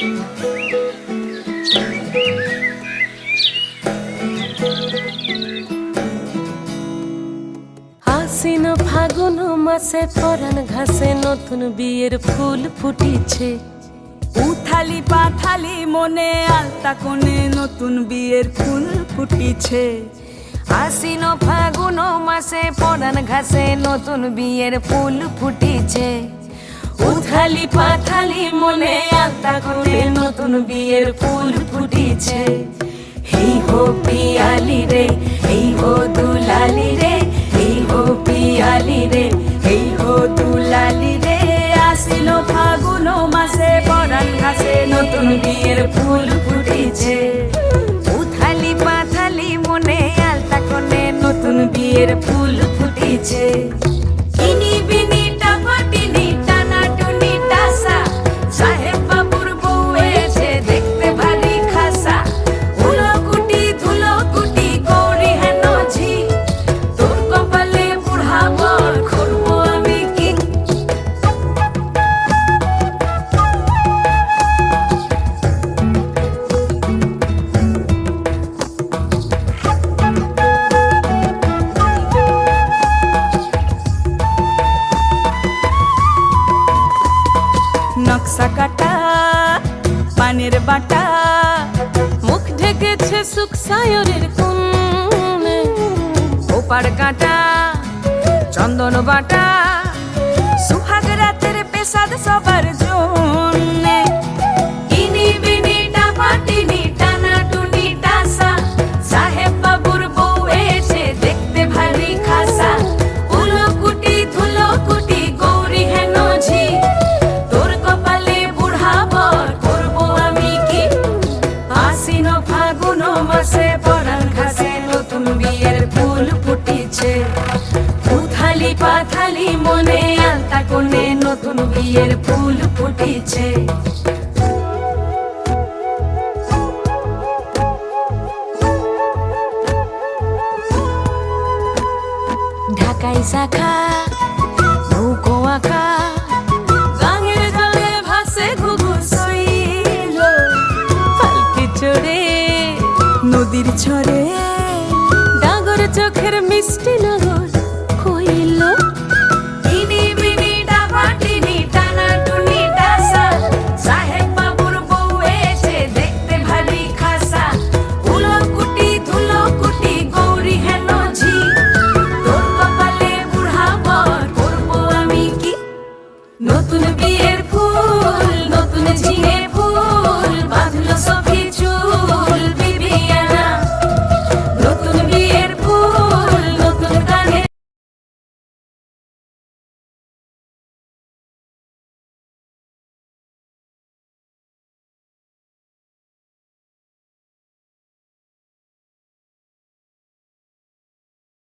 আশ্বিন ফাগুন মাসে পরাণ ঘাসে নতুন বিয়ের ফুল ফুটিছে। উথালি পাথালি মনে আলতা কোণে নতুন বিয়ের ফুল ফুটিছে। আশ্বিন ফাগুন মাসে পরাণ ঘাসে নতুন বিয়ের ফুল ফুটিছে। উথালি পাথালি মনে আলতা কোণে নতুন বিয়ের ফুল ফুটিছে। এই হো পিয়ালি রে, এই হো দুলালি রে, এই হো পিয়ালি রে, এই হো দুলালি রে। আশ্বিন ফাগুন মাসে পরাণ ঘাসে নতুন বিয়ের ফুল ফুটিছে। উথালি পাথালি মনে আলতা কোণে নতুন বিয়ের ফুল ফুটিছে। ইনি বিনি টাপাটিনি টানা টুনি টাসা, সাহেব বাবুর বউ এসে দেখতে ভারী খাসা। উলকুটি ধুলকুটি গৌরী হেন ঝি, তোর কপালে বুড়া বর করবো আমি কি। নকশা কাটা পানের বাটা, মুখ ঢেকেছে সুখ সায়রের কোণে। ওপার কাটা চন্দন বাটা, সুহাগ রাতের পেশাদ সবার জন্যে। ইনি বিনি টাপাটিনি টানা টুনি টাসা, সাহেব বাবুর বউ এসে দেখতে ভারী খাসা। উলকুটি ধুলকুটি গৌরী হেন ঝি, তোর কপালে বুড়া বর করবো আমি কি। আশ্বিন ফাগুন মাসে পরাণ ঘাসে নতুন বিয়ের ফুল ফুটিছে। উথালি পাথালি মনে আলতা কোণে নতুন বিয়ের ফুল ফুটিছে। ঢাকাই শাখা নৌকো আঁকা, গাঙের জলে ভাসে ঘুঘু শৈল। পালকি চড়ে নদীর ছড়ে ডাগর চোখের মিষ্টি না